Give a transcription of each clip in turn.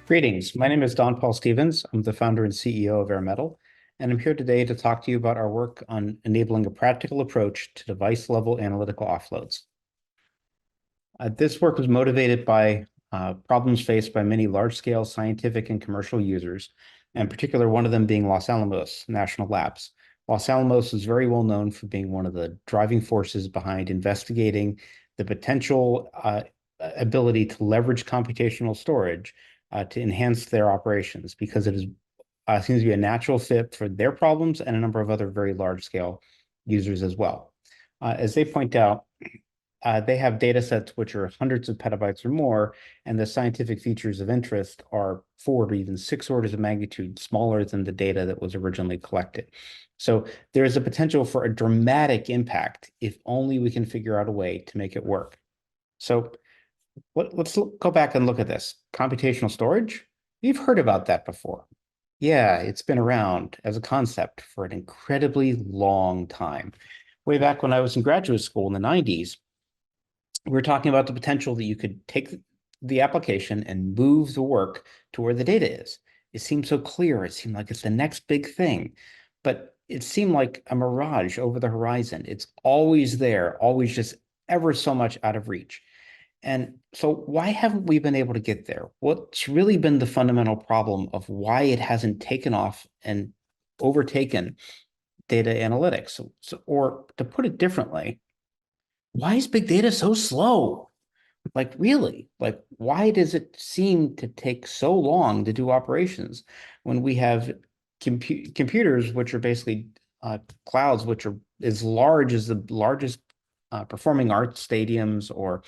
Greetings. My name is Don Paul Stevens. I'm the founder and CEO of AirMetal, and I'm here today to talk to you about our work on enabling a practical approach to device-level analytical offloads. This work was motivated by problems faced by many large-scale scientific and commercial users, in particular, one of them being Los Alamos National Labs. Los Alamos is very well known for being one of the driving forces behind investigating the potential ability to leverage computational storage to enhance their operations because it seems to be a natural fit for their problems and a number of other very large-scale users as well. As they point out, they have data sets which are hundreds of petabytes or more, and the scientific features of interest are 4 or even 6 orders of magnitude smaller than the data that was originally collected. So there is a potential for a dramatic impact if only we can figure out a way to make it work. So let's go back and look at this. Computational storage, you've heard about that before. Yeah, it's been around as a concept for an incredibly long time. Way back when I was in graduate school in the 90s, we were talking about the potential that you could take the application and move the work to where the data is. It seemed so clear. It seemed like it's the next big thing, but it seemed like a mirage over the horizon. It's always there, always just ever so much out of reach. And so why haven't we been able to get there? What's really been the fundamental problem of why it hasn't taken off and overtaken data analytics? Or to put it differently, why is big data so slow? Like really, like why does it seem to take so long to do operations when we have computers, which are basically clouds, which are as large as the largest performing arts stadiums or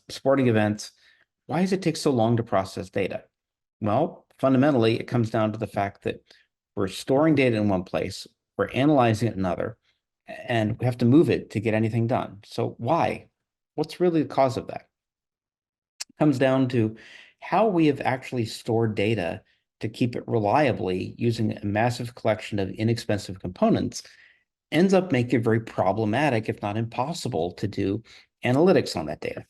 sporting events? Why does it take so long to process data? Well, fundamentally, it comes down to the fact that we're storing data in one place, we're analyzing it in another, and we have to move it to get anything done. So why? What's really the cause of that? It comes down to how we have actually stored data to keep it reliably using a massive collection of inexpensive components ends up making it very problematic, if not impossible, to do analytics on that data.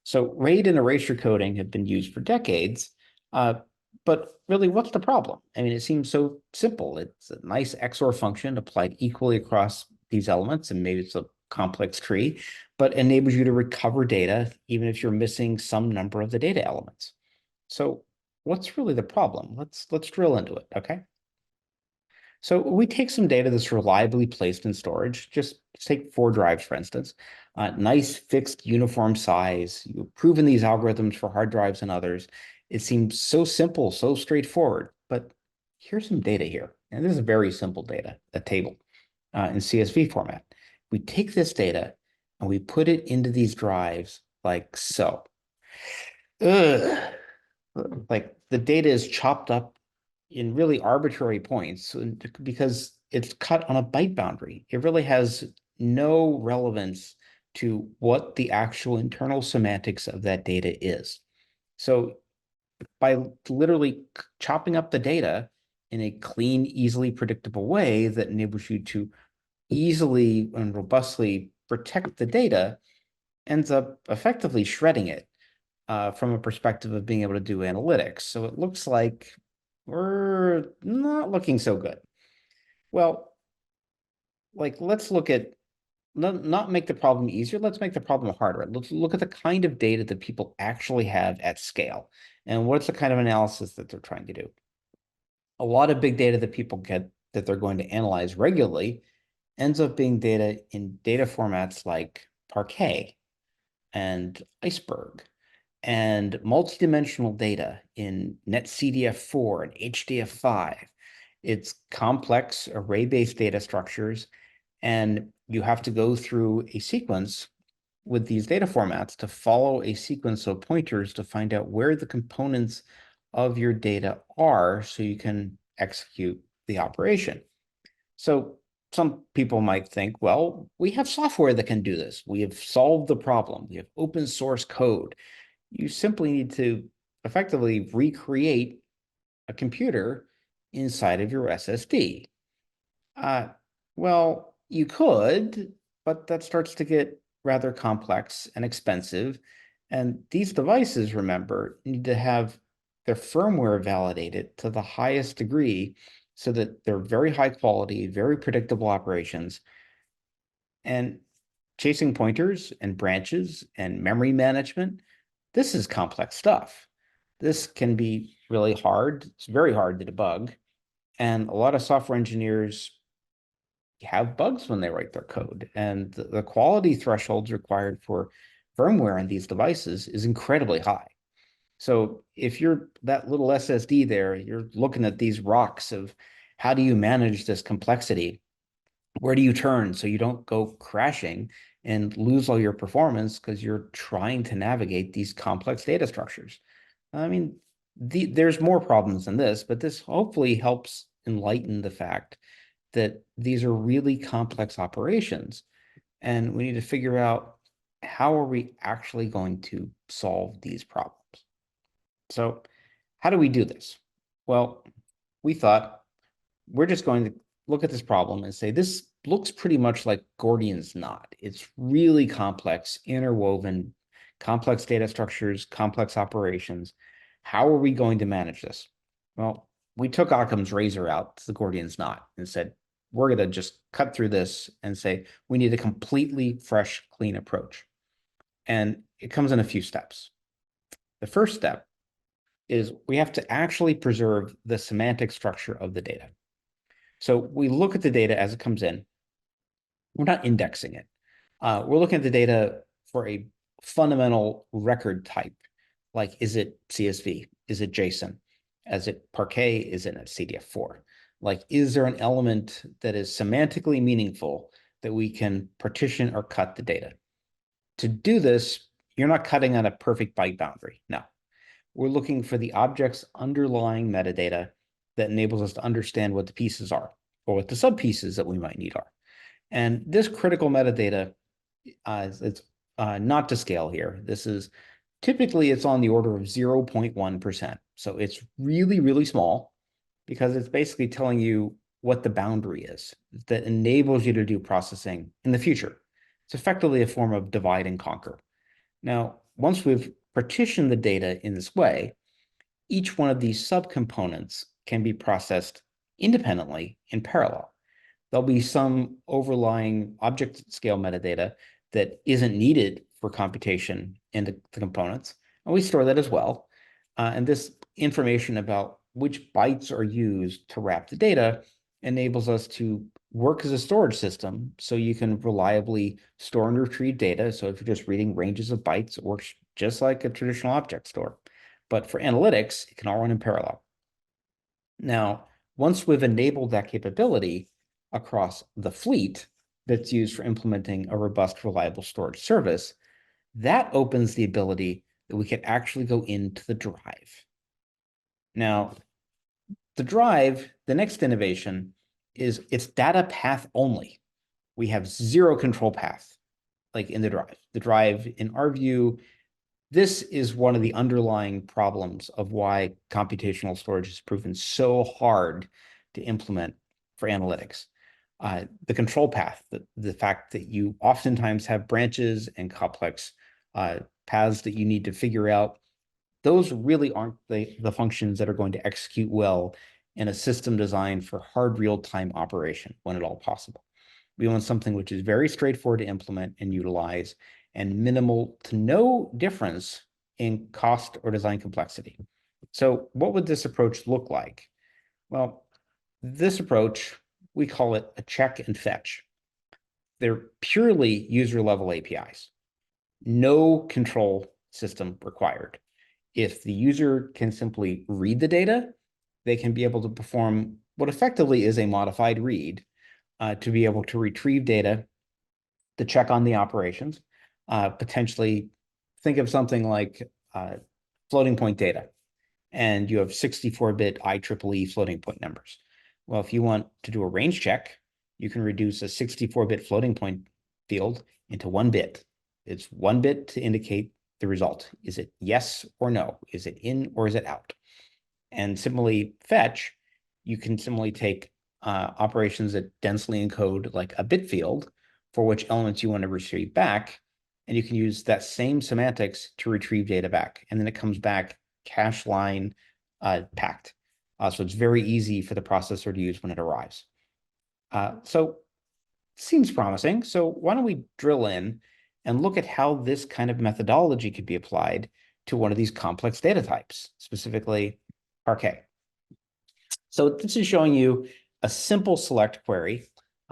So RAID and erasure coding have been used for decades, but really, what's the problem? I mean, it seems so simple. It's a nice XOR function applied equally across these elements, and maybe it's a complex tree, but enables you to recover data even if you're missing some number of the data elements. So what's really the problem? Let's drill into it, okay? So we take some data that's reliably placed in storage. Just take 4 drives, for instance. Nice fixed uniform size. You've proven these algorithms for hard drives and others. It seems so simple, so straightforward. But here's some data here. And this is very simple data, a table in CSV format. We take this data and we put it into these drives like so. Ugh. Like the data is chopped up in really arbitrary points because it's cut on a byte boundary. It really has no relevance to what the actual internal semantics of that data is. So by literally chopping up the data in a clean, easily predictable way that enables you to easily and robustly protect the data, ends up effectively shredding it from a perspective of being able to do analytics. So it looks like we're not looking so good. Well, like let's look at not make the problem easier, let's make the problem harder. Let's look at the kind of data that people actually have at scale and what's the kind of analysis that they're trying to do. A lot of big data that people get that they're going to analyze regularly ends up being data in data formats like Parquet and Iceberg and multidimensional data in NetCDF4 and HDF5. It's complex array-based data structures, and you have to go through a sequence with these data formats to follow a sequence of pointers to find out where the components of your data are so you can execute the operation. So some people might think, well, we have software that can do this. We have solved the problem. We have open source code. You simply need to effectively recreate a computer inside of your SSD. Well, you could, but that starts to get rather complex and expensive. And these devices, remember, need to have they're firmware validated to the highest degree so that they're very high quality, very predictable operations. And chasing pointers and branches and memory management, this is complex stuff. This can be really hard. It's very hard to debug. And a lot of software engineers have bugs when they write their code. And the quality thresholds required for firmware in these devices is incredibly high. So if you're that little SSD there, you're looking at these rocks of how do you manage this complexity? Where do you turn so you don't go crashing and lose all your performance because you're trying to navigate these complex data structures? I mean, there's more problems than this, but this hopefully helps enlighten the fact that these are really complex operations, and we need to figure out how are we actually going to solve these problems. So how do we do this? Well, we thought we're just going to look at this problem and say, this looks pretty much like Gordian's knot. It's really complex, interwoven, complex data structures, complex operations. How are we going to manage this? Well, we took Occam's razor out to the Gordian's knot and said, we're going to just cut through this and say, we need a completely fresh, clean approach. And it comes in a few steps. The first step is we have to actually preserve the semantic structure of the data. So we look at the data as it comes in. We're not indexing it. We're looking at the data for a fundamental record type, like is it CSV? Is it JSON? Is it Parquet? Is it a CDF4? Like, is there an element that is semantically meaningful that we can partition or cut the data? To do this, you're not cutting on a perfect byte boundary. No, we're looking for the object's underlying metadata that enables us to understand what the pieces are or what the subpieces that we might need are. And this critical metadata, it's not to scale here. This is typically it's on the order of 0.1%. So it's really, really small because it's basically telling you what the boundary is that enables you to do processing in the future. It's effectively a form of divide and conquer. Now, once we've partitioned the data in this way, each one of these subcomponents can be processed independently in parallel. There'll be some overlying object scale metadata that isn't needed for computation into the components, and we store that as well. And this information about which bytes are used to wrap the data enables us to work as a storage system so you can reliably store and retrieve data. So if you're just reading ranges of bytes, it works just like a traditional object store. But for analytics, it can all run in parallel. Now, once we've enabled that capability across the fleet that's used for implementing a robust, reliable storage service, that opens the ability that we can actually go into the drive. Now, the drive, the next innovation is it's data path only. We have zero control path, like in the drive. The drive, in our view, this is one of the underlying problems of why computational storage has proven so hard to implement for analytics. The control path, the fact that you oftentimes have branches and complex paths that you need to figure out, those really aren't the functions that are going to execute well in a system designed for hard real-time operation when at all possible. We want something which is very straightforward to implement and utilize and minimal to no difference in cost or design complexity. So what would this approach look like? Well, this approach, we call it a check and fetch. They're purely user-level APIs. No control system required. If the user can simply read the data, they can be able to perform what effectively is a modified read to be able to retrieve data, to check on the operations, potentially think of something like floating point data, and you have 64-bit IEEE floating point numbers. Well, if you want to do a range check, you can reduce a 64-bit floating point field into 1 bit. It's 1 bit to indicate the result. Is it yes or no? Is it in or is it out? And similarly, fetch, you can similarly take operations that densely encode like a bit field for which elements you want to retrieve back, and you can use that same semantics to retrieve data back. And then it comes back cache line packed. So it's very easy for the processor to use when it arrives. So seems promising. So why don't we drill in and look at how this kind of methodology could be applied to one of these complex data types, specifically Parquet. So this is showing you a simple select query,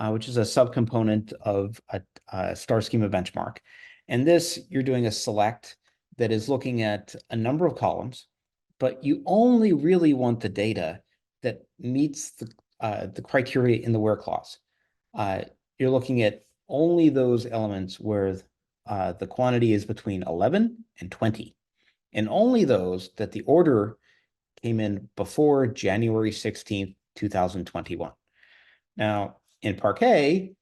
which is a subcomponent of a star schema benchmark. And this, you're doing a select that is looking at a number of columns, but you only really want the data that meets the criteria in the where clause. You're looking at only those elements where the quantity is between 11 and 20, and only those that the order came in before January 16th, 2021. Now, in Parquet,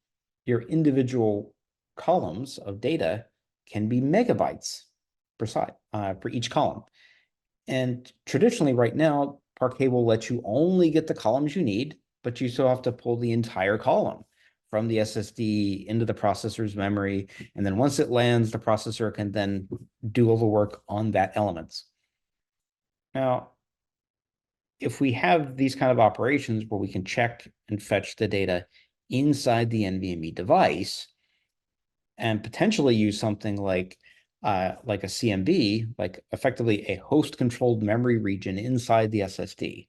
your individual columns of data can be megabytes per side, for each column. And traditionally, right now, Parquet will let you only get the columns you need, but you still have to pull the entire column from the SSD into the processor's memory. And then once it lands, the processor can then do all the work on that elements. Now, if we have these kind of operations where we can check and fetch the data inside the NVMe device and potentially use something like a CMB, like effectively a host-controlled memory region inside the SSD,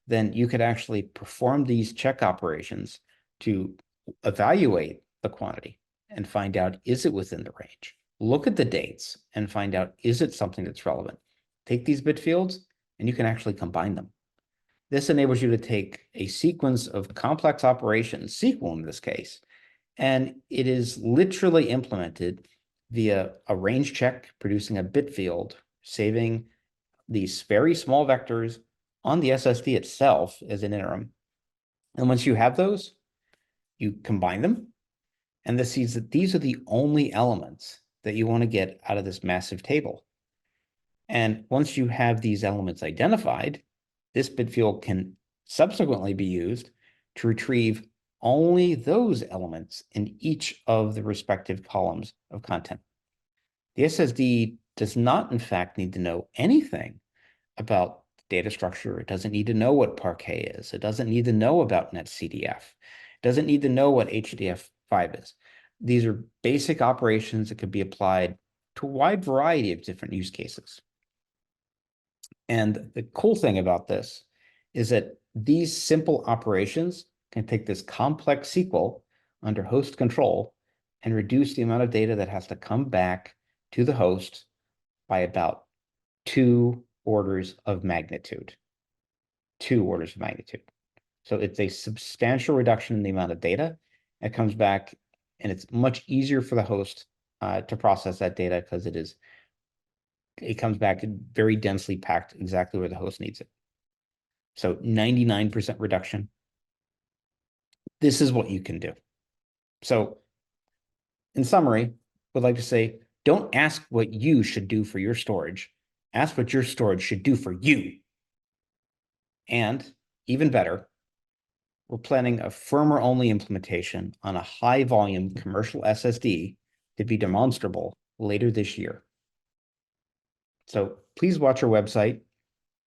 then you could actually perform these check operations to evaluate the quantity and find out, is it within the range? Look at the dates and find out, is it something that's relevant? Take these bit fields and you can actually combine them. This enables you to take a sequence of complex operations, SQL in this case, and it is literally implemented via a range check, producing a bit field, saving these very small vectors on the SSD itself as an interim. And once you have those, you combine them, and this sees that these are the only elements that you want to get out of this massive table. And once you have these elements identified, this bit field can subsequently be used to retrieve only those elements in each of the respective columns of content. The SSD does not, in fact, need to know anything about data structure. It doesn't need to know what Parquet is. It doesn't need to know about netcdf. It doesn't need to know what HDF5 is. These are basic operations that could be applied to a wide variety of different use cases. And the cool thing about this is that these simple operations can take this complex SQL under host control and reduce the amount of data that has to come back to the host by about 2 orders of magnitude. 2 orders of magnitude. So it's a substantial reduction in the amount of data. It comes back, and it's much easier for the host to process that data because it comes back very densely packed exactly where the host needs it. So 99% reduction. This is what you can do. So in summary, I'd like to say, don't ask what you should do for your storage. Ask what your storage should do for you. And even better, we're planning a firmware-only implementation on a high-volume commercial SSD to be demonstrable later this year. So please watch our website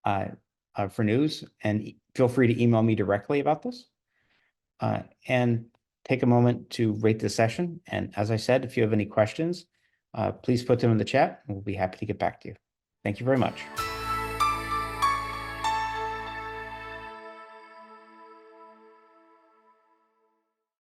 for news, and feel free to email me directly about this. And take a moment to rate the session. And as I said, if you have any questions, please put them in the chat, and we'll be happy to get back to you. Thank you very much.